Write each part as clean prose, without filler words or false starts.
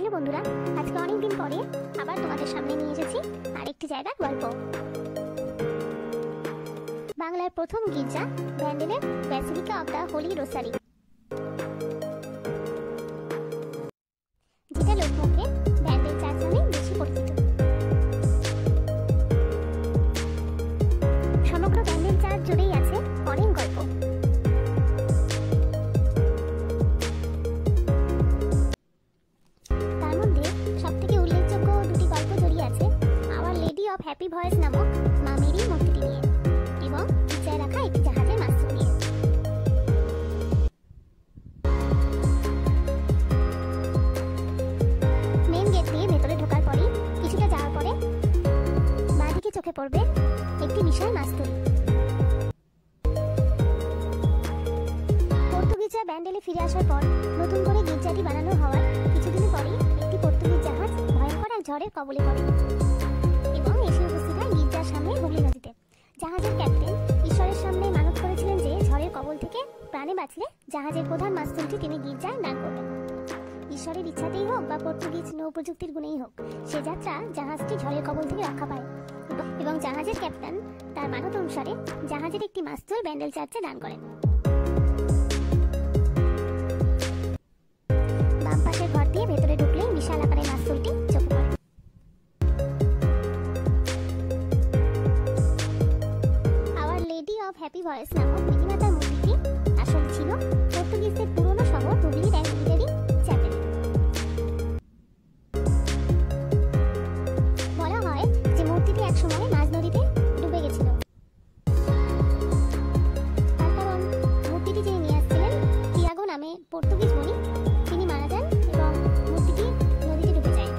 Hello বন্ধুরা, আজকে অনেকদিন পরে আবার তোমাদের সামনে নিয়ে এসেছি আরেকটি জায়গার গল্প। বাংলার প্রথম গির্জা ব্যান্ডেলের Basilica of the Holy Rosary, যেটা লোকমুখে ব্যান্ডেল চার্চ নামে বেশি পরিচিত। সমগ্র ব্যান্ডেল চার্চ জুড়েই আছে অনেক গল্প। তার মধ্যে সবথেকে উল্লেখযোগ্য দুটি গল্প জড়িয়ে আছে our lady of happy voyage নামক মা মেরির মূর্তিটি নিয়ে এবং পিচায় রাখা একটি জাহাজের মাস্তুল নিয়ে। মেন গেট দিয়ে ভেতরে ঢোকার পরেই কিছুটা যাওয়ার পরে বাঁদিকে চোখে পড়বে একটি বিশাল মাস্তুল। পর্তুগিজরা ব্যান্ডেলে ফিরে আসার পর নতুন করে গির্জাটি বানানো হওয়ার কিছুদিন পরেই একটি পর্তুগিজ জাহাজ ভয়ঙ্কর এক ঝড়ের কবলে পড়ে এবং এসে উপস্থিত হয় গির্জার সামনে হুগলি নদীতে। জাহাজের ক্যাপ্টেন ঈশ্বরের সামনে মানত করেছিলেন যে ঝড়ের কবল থেকে প্রাণে বাঁচলে জাহাজের প্রধান মাস্তুলটি তিনি গির্জায় দান করবেন। ঈশ্বরের ইচ্ছাতেই হোক বা পর্তুগিজ নৌ প্রযুক্তির গুণেই হোক, সে যাত্রা জাহাজটি ঝড়ের কবল থেকে রক্ষা পায় এবং জাহাজের ক্যাপ্টেন তার মানত অনুসারে জাহাজের একটি মাস্তুল ব্যান্ডেল চার্চে দান করেন। বাম পাশের ঘর দিয়ে ভেতরে ঢুকলেই বিশাল আকারের মাস্তুলটি চোখে পড়ে। Our lady of happy voyage নামক মেরিমাতার মূর্তিটি আসলে ছিল পর্তুগিজদের পুরনো শহর হুগলির এক মিলিটারি চ্যাপেল। বলা হয় যে মূর্তিটি একসময় মাঝ নদীতে ডুবে গেছিল। তার কারণ মূর্তিটি যিনি নিয়ে আসছিলেন তিয়াগো নামে পর্তুগিজ বণিক, তিনি মারা যান এবং মূর্তিটি নদীতে ডুবে যায়।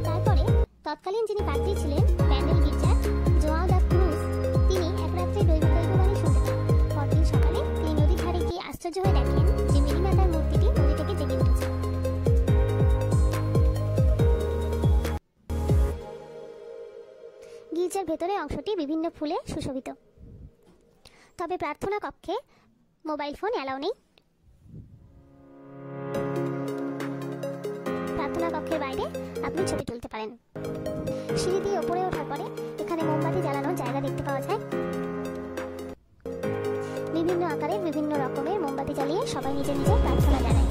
তারপরে তৎকালীন যিনি পাদ্রী ছিলেন ব্যান্ডেল গির্জার জোয়াও দা ক্রুজ, তিনি এক রাত্রে দৈববাণী শুনতে পান। পরদিন সকালে তিনি নদীর ধারে গিয়ে আশ্চর্য হয়ে দেখেন যে মেরিমাতার মূর্তিটি নদী থেকে জেগে উঠেছে। গির্জার ভেতরের অংশটি বিভিন্ন ফুলে সুশোভিত, তবে প্রার্থনা কক্ষে মোবাইল ফোন অ্যালাউ নেই। প্রার্থনা কক্ষের বাইরে আপনি ছবি তুলতে পারেন। সিঁড়ি দিয়ে উপরে ওঠার পরে এখানে মোমবাতি জ্বালানোর জায়গা দেখতে পাওয়া যায়। বিভিন্ন আকারের বিভিন্ন রকমের মোমবাতি জ্বালিয়ে সবাই নিজের নিজের প্রার্থনা জানায়।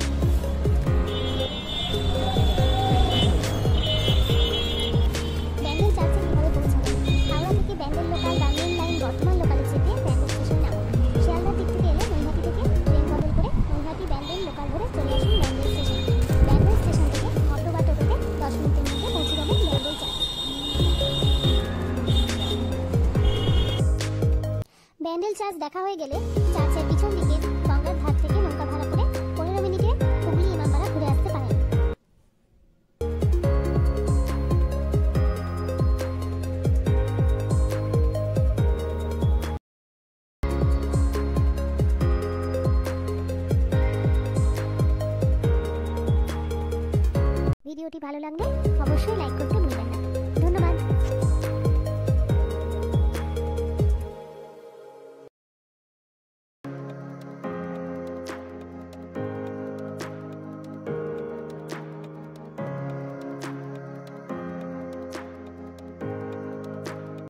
ব্যান্ডেল চার্চে কিভাবে পৌঁছাবেন? হাওড়া থেকে ব্যান্ডেল লোকাল বা মেন লাইন বর্ধমান লোকালে চেপে ব্যান্ডেল স্টেশনে নামুন। শিয়ালদার দিক থেকে এলে নৈহাটি থেকে ট্রেন বদল করে নৈহাটি ব্যান্ডেল লোকাল ধরে চলে আসুন ব্যান্ডেল স্টেশন। ব্যান্ডেল স্টেশন থেকে অটো বা টোটোতে 10 মিনিটের মধ্যে পৌঁছে যাবেন ব্যান্ডেল চার্চ। ব্যান্ডেল চার্চ দেখা হয়ে গেলে চার্চের পিছন দিকে গঙ্গার ধার থেকে নৌকা ভাড়া করে 15 মিনিটে হুগলি ইমামবাড়া ঘুরে আসতে পারেন। ভিডিওটি ভালো লাগলে অবশ্যই লাইক করতে ভুলবেন না। ধন্যবাদ।